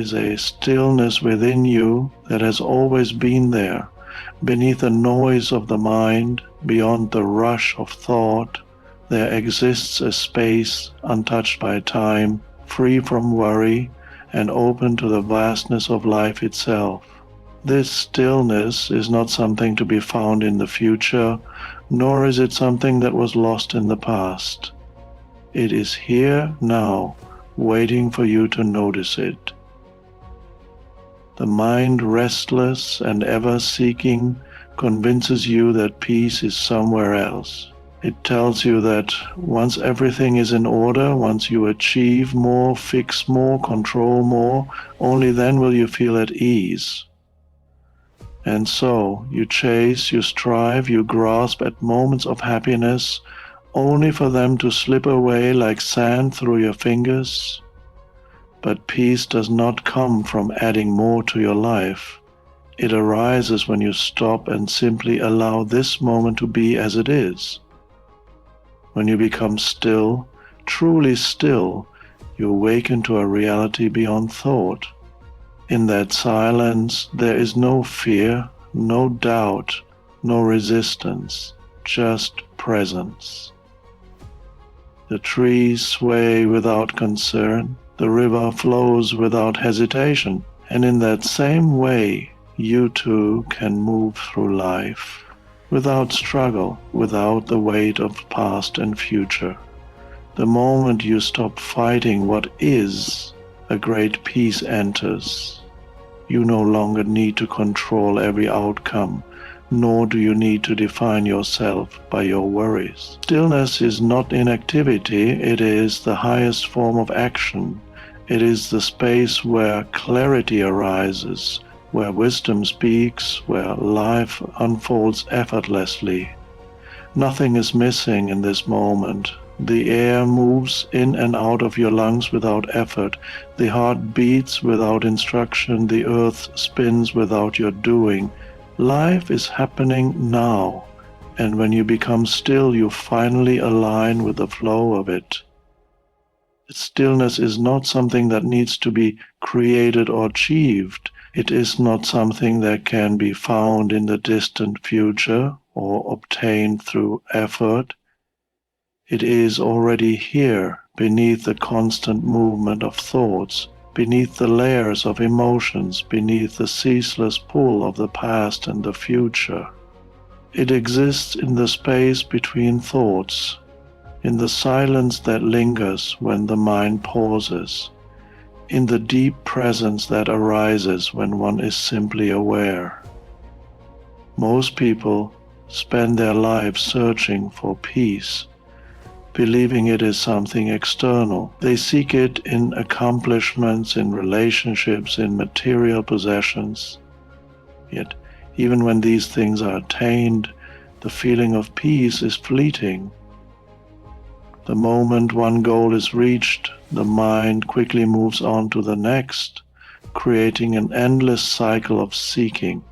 is a stillness within you that has always been there, beneath the noise of the mind, beyond the rush of thought. There exists a space untouched by time, free from worry, and open to the vastness of life itself. This stillness is not something to be found in the future, nor is it something that was lost in the past. It is here now, waiting for you to notice it. The mind, restless and ever seeking, convinces you that peace is somewhere else. It tells you that once everything is in order, once you achieve more, fix more, control more, only then will you feel at ease. And so, you chase, you strive, you grasp at moments of happiness, only for them to slip away like sand through your fingers. But peace does not come from adding more to your life. It arises when you stop and simply allow this moment to be as it is. When you become still, truly still, you awaken to a reality beyond thought. In that silence, there is no fear, no doubt, no resistance, just presence. The trees sway without concern, the river flows without hesitation, and in that same way, you too can move through life, without struggle, without the weight of past and future. The moment you stop fighting what is, a great peace enters. You no longer need to control every outcome, nor do you need to define yourself by your worries. Stillness is not inactivity, it is the highest form of action. It is the space where clarity arises, where wisdom speaks, where life unfolds effortlessly. Nothing is missing in this moment. The air moves in and out of your lungs without effort. The heart beats without instruction. The earth spins without your doing. Life is happening now, and when you become still, you finally align with the flow of it. Stillness is not something that needs to be created or achieved. It is not something that can be found in the distant future or obtained through effort. It is already here, beneath the constant movement of thoughts, beneath the layers of emotions, beneath the ceaseless pull of the past and the future. It exists in the space between thoughts, in the silence that lingers when the mind pauses, in the deep presence that arises when one is simply aware. Most people spend their lives searching for peace, believing it is something external. They seek it in accomplishments, in relationships, in material possessions. Yet, even when these things are attained, the feeling of peace is fleeting. The moment one goal is reached, the mind quickly moves on to the next, creating an endless cycle of seeking.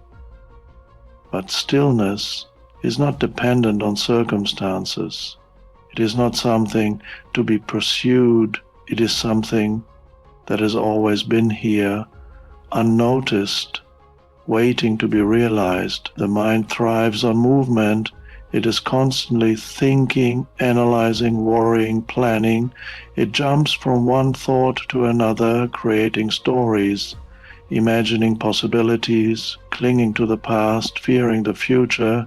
But stillness is not dependent on circumstances. It is not something to be pursued. It is something that has always been here, unnoticed, waiting to be realized. The mind thrives on movement. It is constantly thinking, analyzing, worrying, planning. It jumps from one thought to another, creating stories, imagining possibilities, clinging to the past, fearing the future.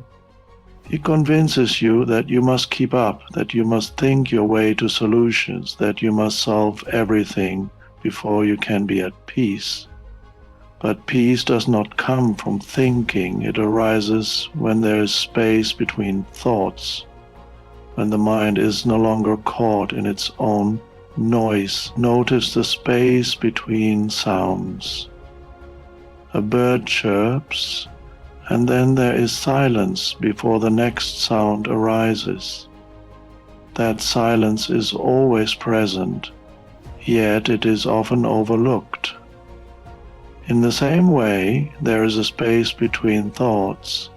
It convinces you that you must keep up, that you must think your way to solutions, that you must solve everything before you can be at peace. But peace does not come from thinking. It arises when there is space between thoughts, when the mind is no longer caught in its own noise. Notice the space between sounds. A bird chirps, and then there is silence before the next sound arises. That silence is always present, yet it is often overlooked. In the same way, there is a space between thoughts.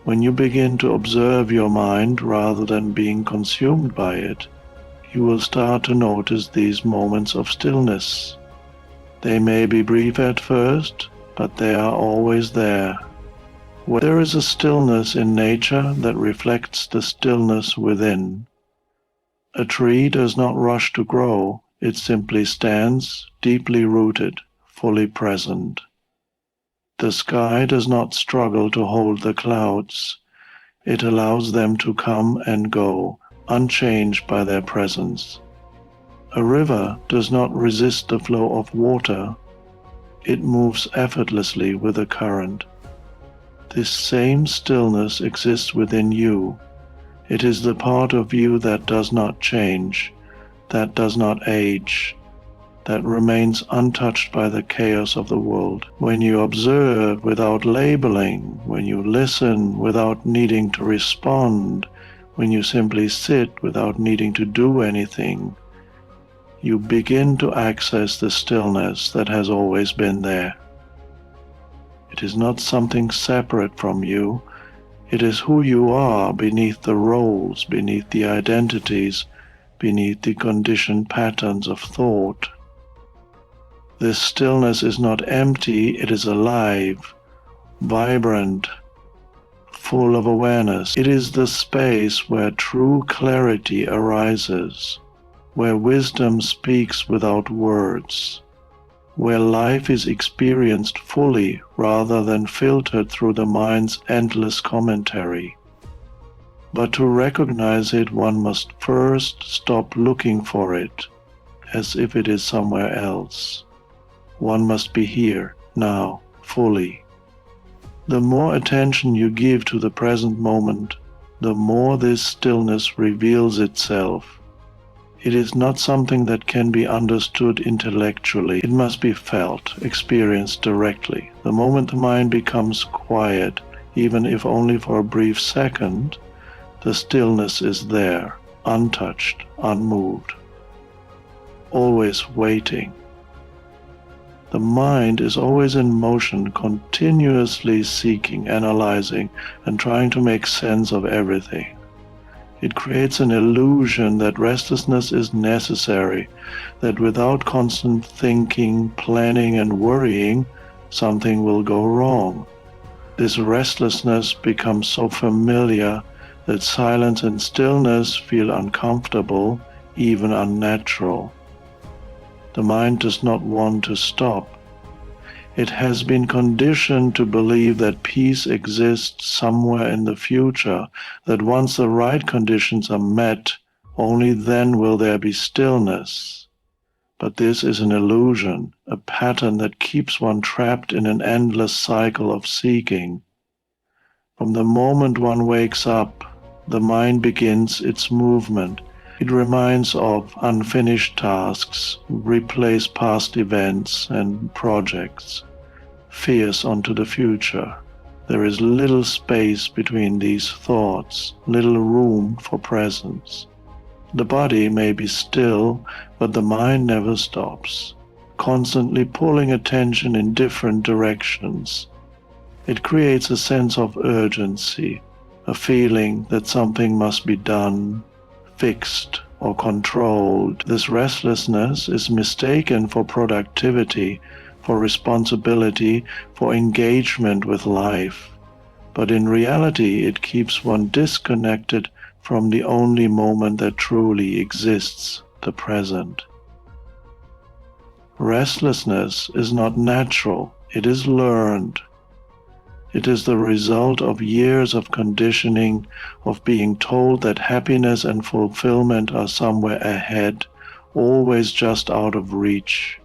When you begin to observe your mind rather than being consumed by it, you will start to notice these moments of stillness. They may be brief at first, but they are always there. Where there is a stillness in nature that reflects the stillness within. A tree does not rush to grow, it simply stands, deeply rooted, fully present. The sky does not struggle to hold the clouds. It allows them to come and go, unchanged by their presence. A river does not resist the flow of water. It moves effortlessly with the current. This same stillness exists within you. It is the part of you that does not change, that does not age, that remains untouched by the chaos of the world. When you observe without labeling, when you listen without needing to respond, when you simply sit without needing to do anything, you begin to access the stillness that has always been there. It is not something separate from you. It is who you are beneath the roles, beneath the identities, beneath the conditioned patterns of thought. This stillness is not empty, it is alive, vibrant, full of awareness. It is the space where true clarity arises, where wisdom speaks without words, where life is experienced fully rather than filtered through the mind's endless commentary. But to recognize it, one must first stop looking for it, as if it is somewhere else. One must be here, now, fully. The more attention you give to the present moment, the more this stillness reveals itself. It is not something that can be understood intellectually. It must be felt, experienced directly. The moment the mind becomes quiet, even if only for a brief second, the stillness is there, untouched, unmoved, always waiting. The mind is always in motion, continuously seeking, analyzing, and trying to make sense of everything. It creates an illusion that restlessness is necessary, that without constant thinking, planning, and worrying, something will go wrong. This restlessness becomes so familiar that silence and stillness feel uncomfortable, even unnatural. The mind does not want to stop. It has been conditioned to believe that peace exists somewhere in the future, that once the right conditions are met, only then will there be stillness. But this is an illusion, a pattern that keeps one trapped in an endless cycle of seeking. From the moment one wakes up, the mind begins its movement. It reminds of unfinished tasks, replays past events and projects, fears onto the future. There is little space between these thoughts, little room for presence. The body may be still, but the mind never stops, constantly pulling attention in different directions. It creates a sense of urgency, a feeling that something must be done, fixed, or controlled. This restlessness is mistaken for productivity, for responsibility, for engagement with life. But in reality, it keeps one disconnected from the only moment that truly exists, the present. Restlessness is not natural, it is learned. It is the result of years of conditioning, of being told that happiness and fulfillment are somewhere ahead, always just out of reach.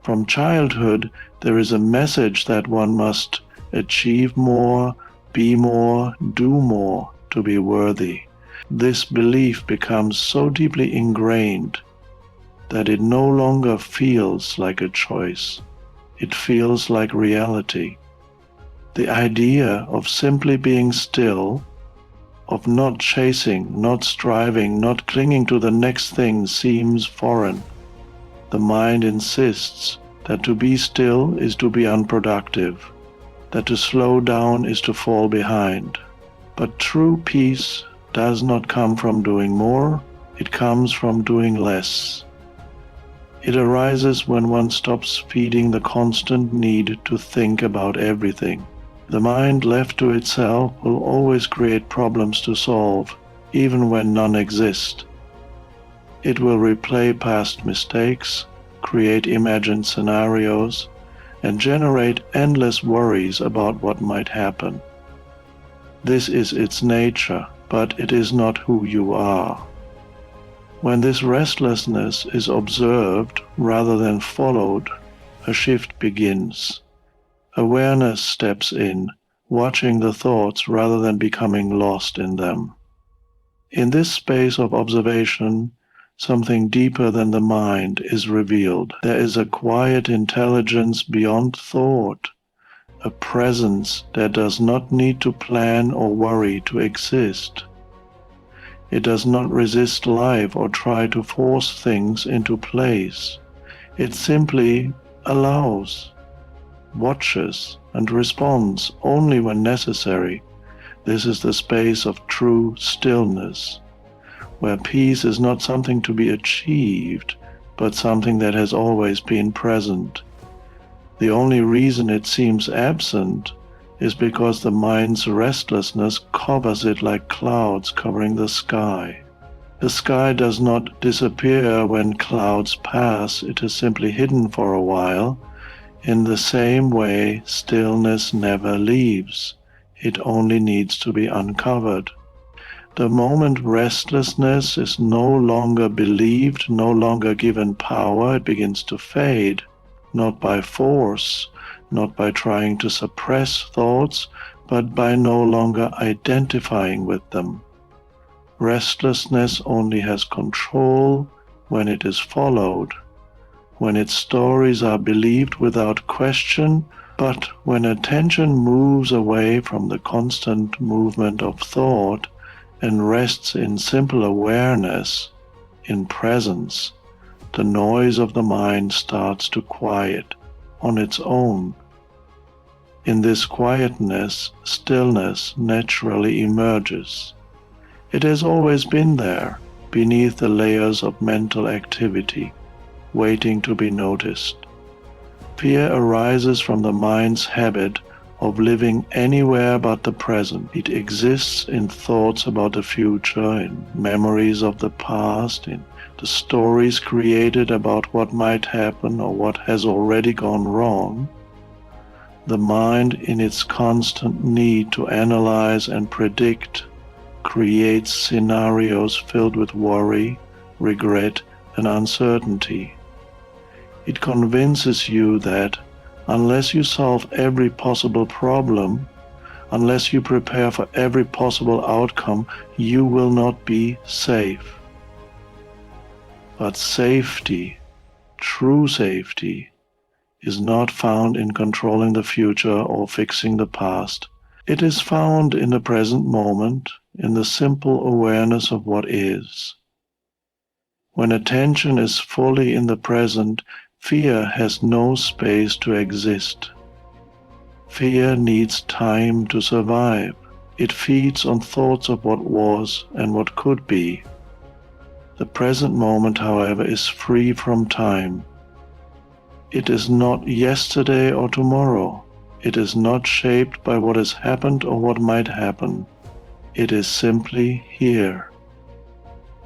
From childhood, there is a message that one must achieve more, be more, do more to be worthy. This belief becomes so deeply ingrained that it no longer feels like a choice. It feels like reality. The idea of simply being still, of not chasing, not striving, not clinging to the next thing seems foreign. The mind insists that to be still is to be unproductive, that to slow down is to fall behind. But true peace does not come from doing more, it comes from doing less. It arises when one stops feeding the constant need to think about everything. The mind left to itself will always create problems to solve, even when none exist. It will replay past mistakes, create imagined scenarios, and generate endless worries about what might happen. This is its nature, but it is not who you are. When this restlessness is observed rather than followed, a shift begins. Awareness steps in, watching the thoughts rather than becoming lost in them. In this space of observation, something deeper than the mind is revealed. There is a quiet intelligence beyond thought, a presence that does not need to plan or worry to exist. It does not resist life or try to force things into place. It simply allows, watches, and responds only when necessary. This is the space of true stillness, where peace is not something to be achieved, but something that has always been present. The only reason it seems absent is because the mind's restlessness covers it like clouds covering the sky. The sky does not disappear when clouds pass, it is simply hidden for a while. In the same way, stillness never leaves. It only needs to be uncovered. The moment restlessness is no longer believed, no longer given power, it begins to fade, not by force, not by trying to suppress thoughts, but by no longer identifying with them. Restlessness only has control when it is followed, when its stories are believed without question, but when attention moves away from the constant movement of thought and rests in simple awareness, in presence, the noise of the mind starts to quiet on its own. In this quietness, stillness naturally emerges. It has always been there, beneath the layers of mental activity, waiting to be noticed. Fear arises from the mind's habit of living anywhere but the present. It exists in thoughts about the future, in memories of the past, in the stories created about what might happen or what has already gone wrong. The mind, in its constant need to analyze and predict, creates scenarios filled with worry, regret, and uncertainty. It convinces you that unless you solve every possible problem, unless you prepare for every possible outcome, you will not be safe. But safety, true safety, is not found in controlling the future or fixing the past. It is found in the present moment, in the simple awareness of what is. When attention is fully in the present, fear has no space to exist. Fear needs time to survive. It feeds on thoughts of what was and what could be. The present moment, however, is free from time. It is not yesterday or tomorrow. It is not shaped by what has happened or what might happen. It is simply here.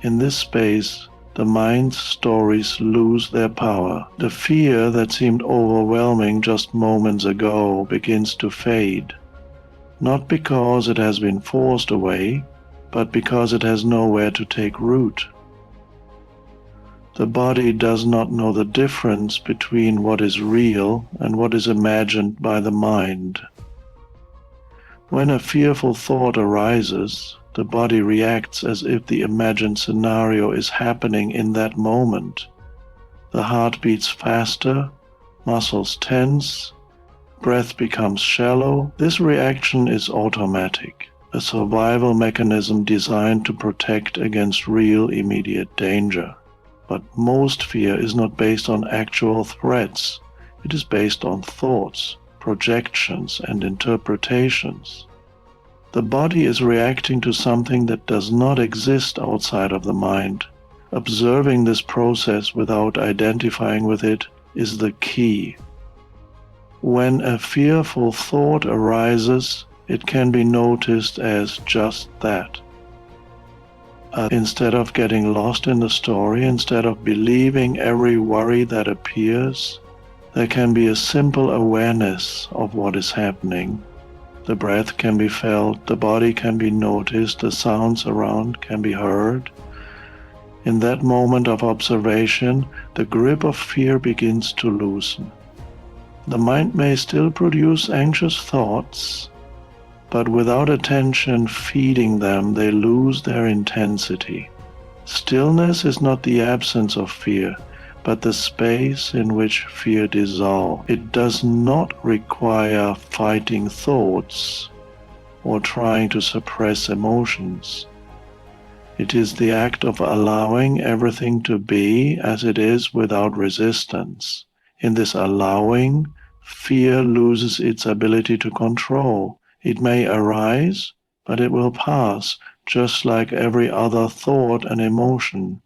In this space, the mind's stories lose their power. The fear that seemed overwhelming just moments ago begins to fade, not because it has been forced away, but because it has nowhere to take root. The body does not know the difference between what is real and what is imagined by the mind. When a fearful thought arises, the body reacts as if the imagined scenario is happening in that moment. The heart beats faster, muscles tense, breath becomes shallow. This reaction is automatic, a survival mechanism designed to protect against real immediate danger. But most fear is not based on actual threats. It is based on thoughts, projections, and interpretations. The body is reacting to something that does not exist outside of the mind, Observing this process without identifying with it is the key. When a fearful thought arises, it can be noticed as just that. Instead of getting lost in the story, instead of believing every worry that appears, there can be a simple awareness of what is happening. The breath can be felt, the body can be noticed, the sounds around can be heard. In that moment of observation, the grip of fear begins to loosen. The mind may still produce anxious thoughts, but without attention feeding them, they lose their intensity. Stillness is not the absence of fear, but the space in which fear dissolves. It does not require fighting thoughts or trying to suppress emotions. It is the act of allowing everything to be as it is without resistance. In this allowing, fear loses its ability to control. It may arise, but it will pass, just like every other thought and emotion.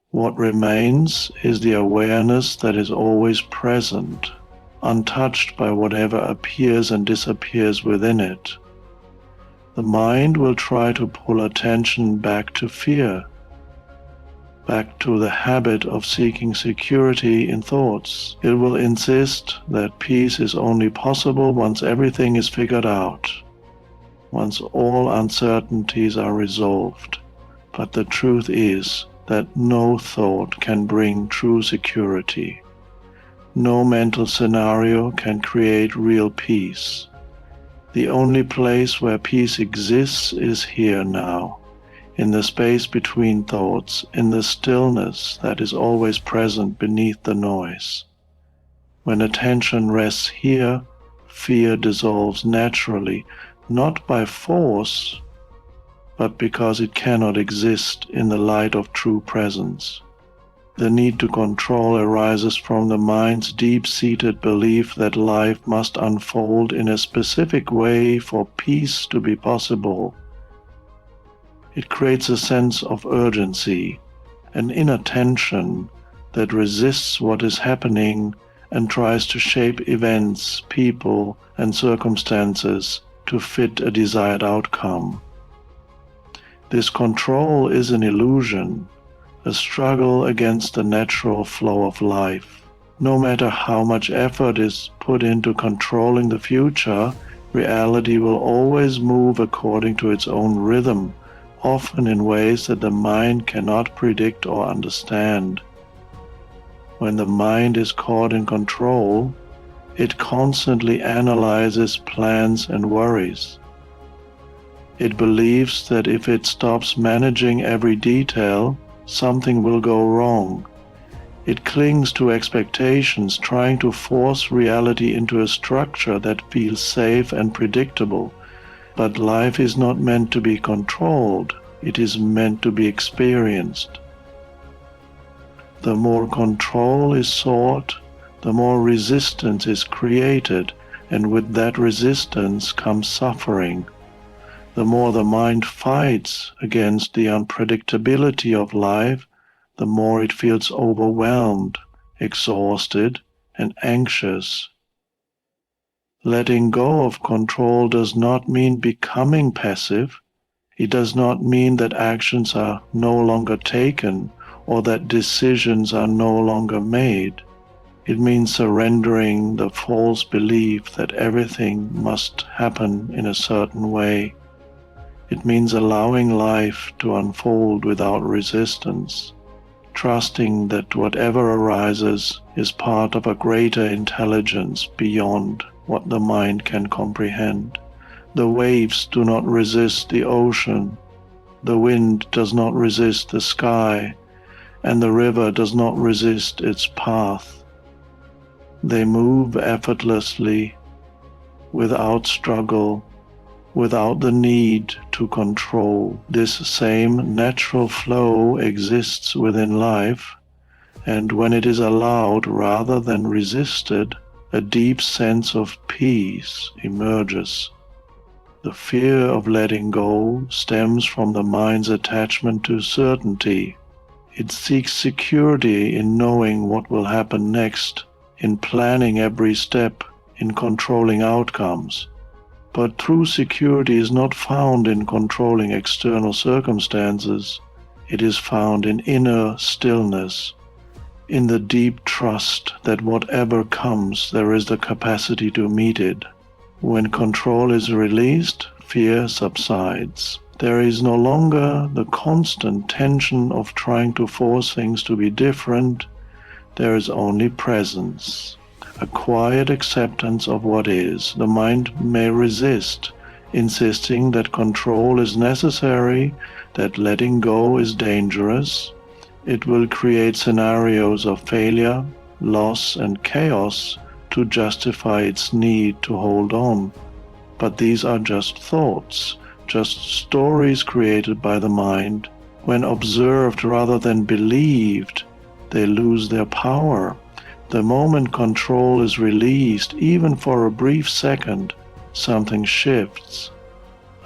What remains is the awareness that is always present, untouched by whatever appears and disappears within it. The mind will try to pull attention back to fear, back to the habit of seeking security in thoughts. It will insist that peace is only possible once everything is figured out, once all uncertainties are resolved. But the truth is that no thought can bring true security. No mental scenario can create real peace. The only place where peace exists is here now, in the space between thoughts, in the stillness that is always present beneath the noise. When attention rests here, fear dissolves naturally, not by force, but because it cannot exist in the light of true presence. The need to control arises from the mind's deep-seated belief that life must unfold in a specific way for peace to be possible. It creates a sense of urgency, an inattention that resists what is happening and tries to shape events, people, and circumstances to fit a desired outcome. This control is an illusion, a struggle against the natural flow of life. No matter how much effort is put into controlling the future, reality will always move according to its own rhythm, often in ways that the mind cannot predict or understand. When the mind is caught in control, it constantly analyzes, plans, and worries. It believes that if it stops managing every detail, something will go wrong. It clings to expectations, trying to force reality into a structure that feels safe and predictable. But life is not meant to be controlled, it is meant to be experienced. The more control is sought, the more resistance is created, and with that resistance comes suffering. The more the mind fights against the unpredictability of life, the more it feels overwhelmed, exhausted, and anxious. Letting go of control does not mean becoming passive. It does not mean that actions are no longer taken or that decisions are no longer made. It means surrendering the false belief that everything must happen in a certain way. It means allowing life to unfold without resistance, trusting that whatever arises is part of a greater intelligence beyond what the mind can comprehend. The waves do not resist the ocean, the wind does not resist the sky, and the river does not resist its path. They move effortlessly, without struggle, without the need to control. This same natural flow exists within life, and when it is allowed rather than resisted, a deep sense of peace emerges. The fear of letting go stems from the mind's attachment to certainty. It seeks security in knowing what will happen next, in planning every step, in controlling outcomes. But true security is not found in controlling external circumstances. It is found in inner stillness, in the deep trust that whatever comes, there is the capacity to meet it. When control is released, fear subsides. There is no longer the constant tension of trying to force things to be different. There is only presence, a quiet acceptance of what is. The mind may resist, insisting that control is necessary, that letting go is dangerous. It will create scenarios of failure, loss, and chaos to justify its need to hold on. But these are just thoughts, just stories created by the mind. When observed rather than believed, they lose their power. The moment control is released, even for a brief second, something shifts.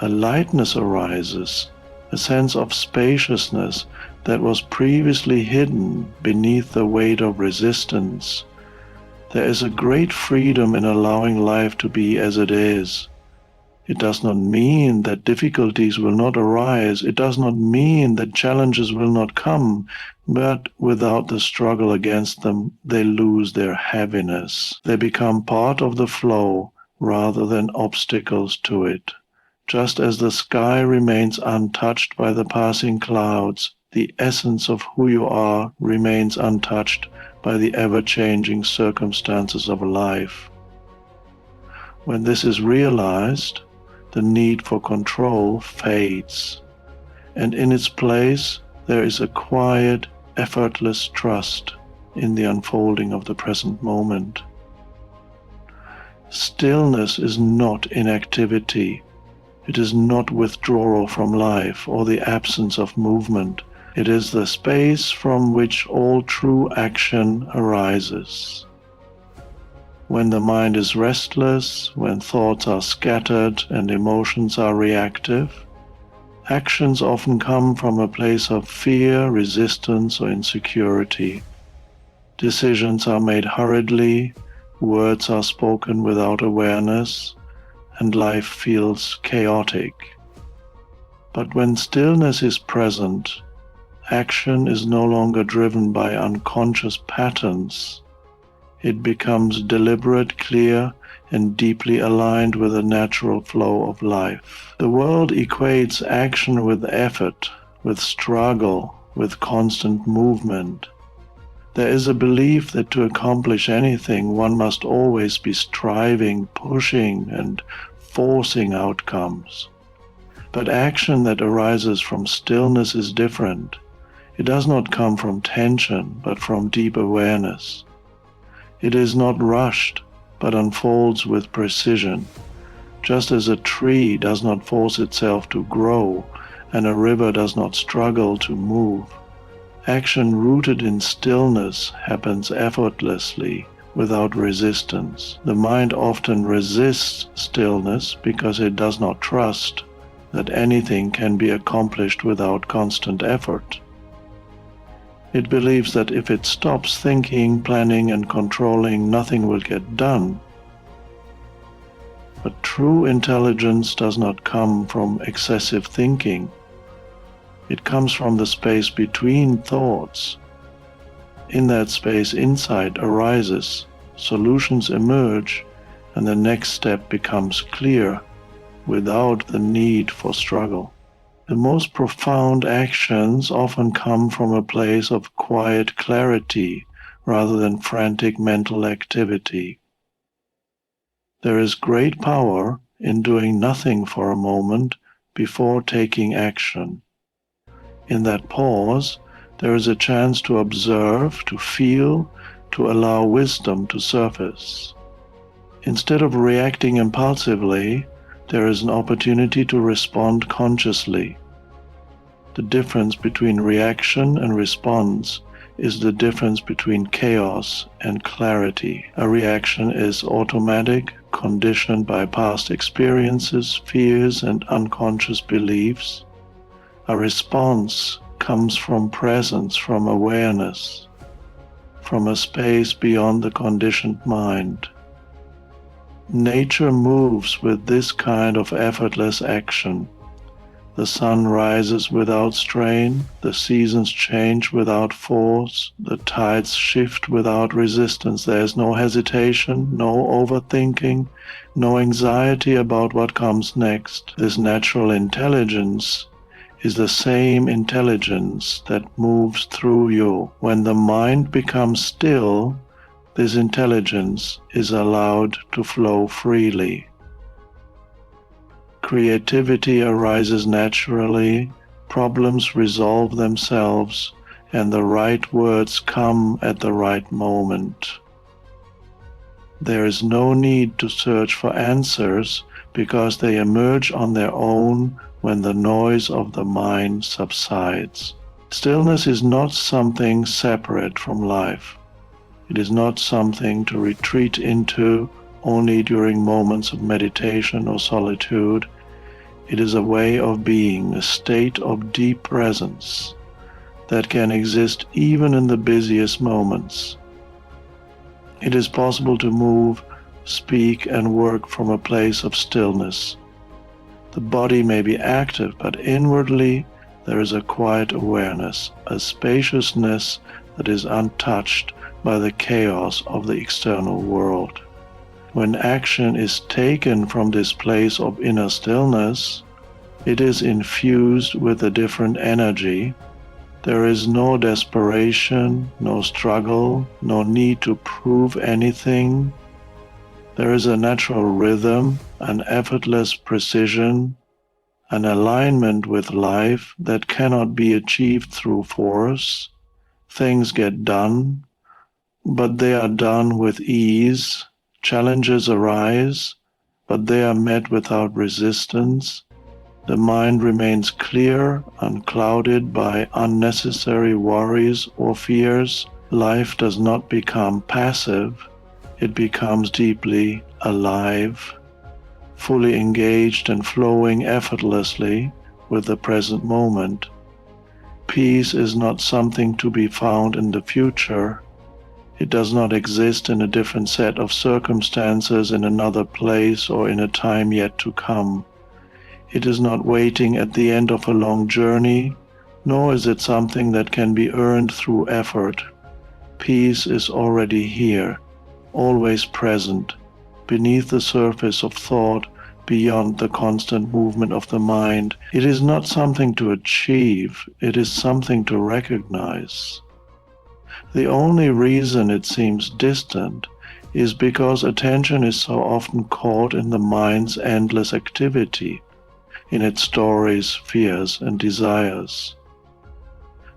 A lightness arises, a sense of spaciousness that was previously hidden beneath the weight of resistance. There is a great freedom in allowing life to be as it is. It does not mean that difficulties will not arise. It does not mean that challenges will not come, but without the struggle against them, they lose their heaviness. They become part of the flow rather than obstacles to it. Just as the sky remains untouched by the passing clouds, the essence of who you are remains untouched by the ever-changing circumstances of life. When this is realized, the need for control fades, and in its place there is a quiet, effortless trust in the unfolding of the present moment. Stillness is not inactivity. It is not withdrawal from life or the absence of movement. It is the space from which all true action arises. When the mind is restless, when thoughts are scattered and emotions are reactive, actions often come from a place of fear, resistance, or insecurity. Decisions are made hurriedly, words are spoken without awareness, and life feels chaotic. But when stillness is present, action is no longer driven by unconscious patterns. It becomes deliberate, clear, and deeply aligned with the natural flow of life. The world equates action with effort, with struggle, with constant movement. There is a belief that to accomplish anything, one must always be striving, pushing, and forcing outcomes. But action that arises from stillness is different. It does not come from tension, but from deep awareness. It is not rushed, but unfolds with precision. Just as a tree does not force itself to grow, and a river does not struggle to move, action rooted in stillness happens effortlessly, without resistance. The mind often resists stillness because it does not trust that anything can be accomplished without constant effort. It believes that if it stops thinking, planning, and controlling, nothing will get done. But true intelligence does not come from excessive thinking. It comes from the space between thoughts. In that space, insight arises, solutions emerge, and the next step becomes clear without the need for struggle. The most profound actions often come from a place of quiet clarity rather than frantic mental activity. There is great power in doing nothing for a moment before taking action. In that pause, there is a chance to observe, to feel, to allow wisdom to surface. Instead of reacting impulsively, there is an opportunity to respond consciously. The difference between reaction and response is the difference between chaos and clarity. A reaction is automatic, conditioned by past experiences, fears, and unconscious beliefs. A response comes from presence, from awareness, from a space beyond the conditioned mind. Nature moves with this kind of effortless action. The sun rises without strain, the seasons change without force, the tides shift without resistance. There is no hesitation, no overthinking, no anxiety about what comes next. This natural intelligence is the same intelligence that moves through you. When the mind becomes still, this intelligence is allowed to flow freely. Creativity arises naturally, problems resolve themselves, and the right words come at the right moment. There is no need to search for answers because they emerge on their own when the noise of the mind subsides. Stillness is not something separate from life. It is not something to retreat into only during moments of meditation or solitude. It is a way of being, a state of deep presence that can exist even in the busiest moments. It is possible to move, speak, and work from a place of stillness. The body may be active, but inwardly there is a quiet awareness, a spaciousness that is untouched by the chaos of the external world. When action is taken from this place of inner stillness, it is infused with a different energy. There is no desperation, no struggle, no need to prove anything. There is a natural rhythm, an effortless precision, an alignment with life that cannot be achieved through force. Things get done, but they are done with ease. Challenges arise, but they are met without resistance. The mind remains clear, unclouded by unnecessary worries or fears. Life does not become passive, it becomes deeply alive, fully engaged and flowing effortlessly with the present moment. Peace is not something to be found in the future. It does not exist in a different set of circumstances, in another place, or in a time yet to come. It is not waiting at the end of a long journey, nor is it something that can be earned through effort. Peace is already here, always present, beneath the surface of thought, beyond the constant movement of the mind. It is not something to achieve, it is something to recognize. The only reason it seems distant is because attention is so often caught in the mind's endless activity, in its stories, fears, and desires.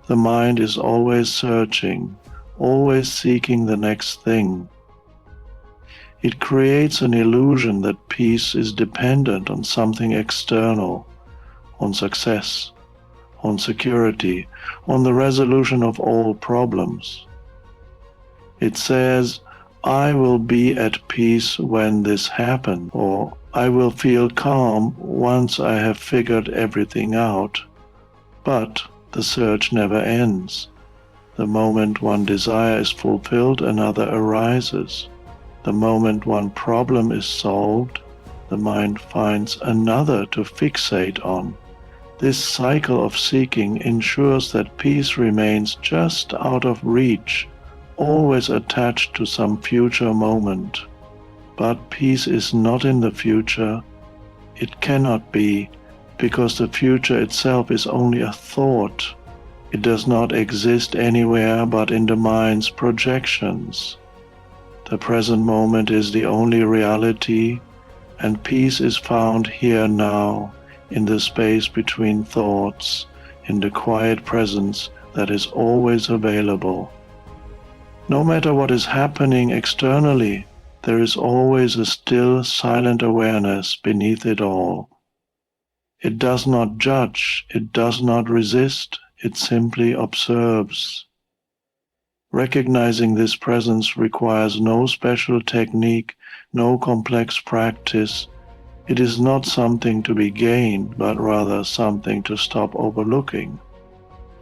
The mind is always searching, always seeking the next thing. It creates an illusion that peace is dependent on something external, on success, on security, on the resolution of all problems. It says, I will be at peace when this happens, or I will feel calm once I have figured everything out. But the search never ends. The moment one desire is fulfilled, another arises. The moment one problem is solved, the mind finds another to fixate on. This cycle of seeking ensures that peace remains just out of reach, always attached to some future moment. But peace is not in the future. It cannot be, because the future itself is only a thought. It does not exist anywhere but in the mind's projections. The present moment is the only reality, and peace is found here now, in the space between thoughts, in the quiet presence that is always available. No matter what is happening externally, there is always a still, silent awareness beneath it all. It does not judge, it does not resist, it simply observes. Recognizing this presence requires no special technique, no complex practice. It is not something to be gained, but rather something to stop overlooking.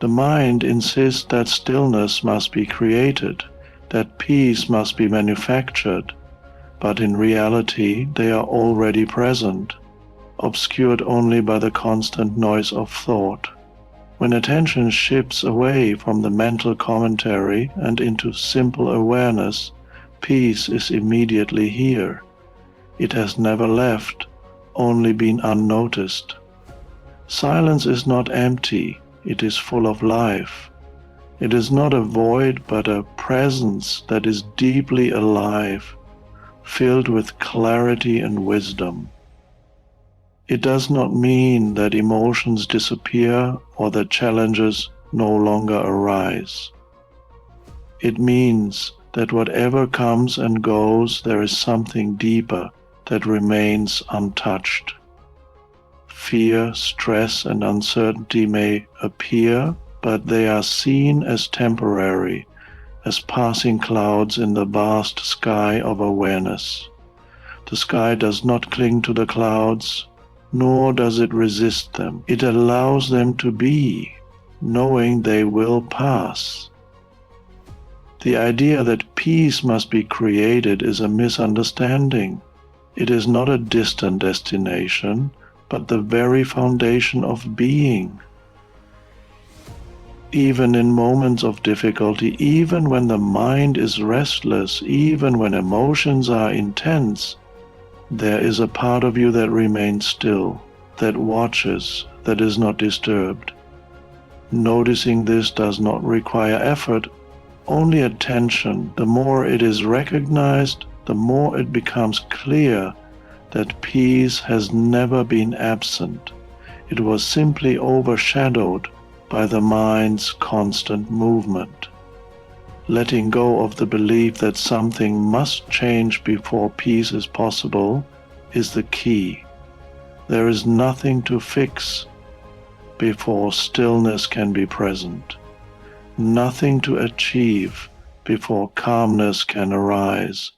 The mind insists that stillness must be created, that peace must be manufactured, but in reality they are already present, obscured only by the constant noise of thought. When attention shifts away from the mental commentary and into simple awareness, peace is immediately here. It has never left, only been unnoticed. Silence is not empty, it is full of life. It is not a void, but a presence that is deeply alive, filled with clarity and wisdom. It does not mean that emotions disappear or that challenges no longer arise. It means that whatever comes and goes, there is something deeper that remains untouched. Fear, stress, and uncertainty may appear, but they are seen as temporary, as passing clouds in the vast sky of awareness. The sky does not cling to the clouds, nor does it resist them. It allows them to be, knowing they will pass. The idea that peace must be created is a misunderstanding. It is not a distant destination, but the very foundation of being. Even in moments of difficulty, even when the mind is restless, even when emotions are intense, there is a part of you that remains still, that watches, that is not disturbed. Noticing this does not require effort, only attention. The more it is recognized, the more it becomes clear that peace has never been absent. It was simply overshadowed by the mind's constant movement. Letting go of the belief that something must change before peace is possible is the key. There is nothing to fix before stillness can be present, nothing to achieve before calmness can arise.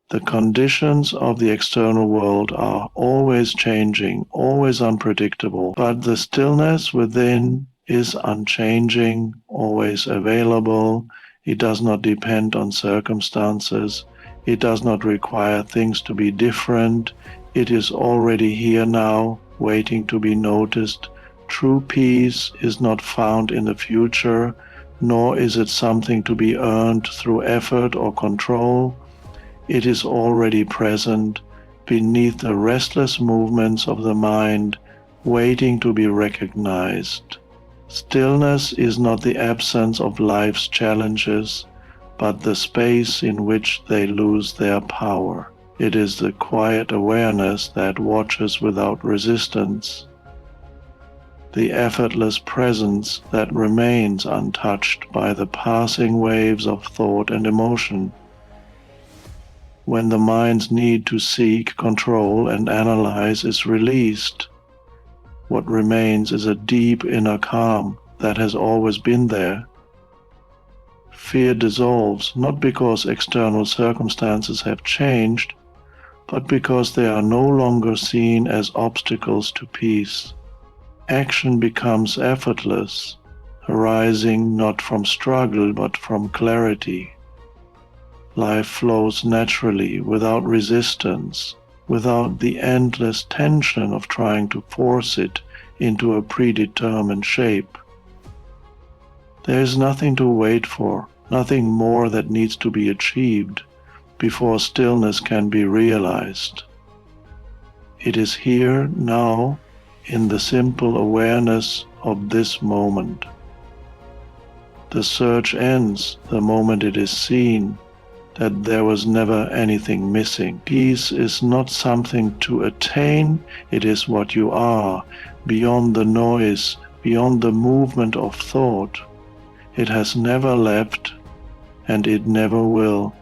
The conditions of the external world are always changing, always unpredictable, but the stillness within is unchanging, always available. It does not depend on circumstances. It does not require things to be different. It is already here now, waiting to be noticed. True peace is not found in the future, nor is it something to be earned through effort or control. It is already present beneath the restless movements of the mind, waiting to be recognized. Stillness is not the absence of life's challenges, but the space in which they lose their power. It is the quiet awareness that watches without resistance, the effortless presence that remains untouched by the passing waves of thought and emotion. When the mind's need to seek, control, and analyze is released, what remains is a deep inner calm that has always been there. Fear dissolves, not because external circumstances have changed, but because they are no longer seen as obstacles to peace. Action becomes effortless, arising not from struggle but from clarity. Life flows naturally, without resistance, without the endless tension of trying to force it into a predetermined shape. There is nothing to wait for, nothing more that needs to be achieved before stillness can be realized. It is here, now, in the simple awareness of this moment. The search ends the moment it is seen that there was never anything missing. Peace is not something to attain, it is what you are, beyond the noise, beyond the movement of thought. It has never left, and it never will.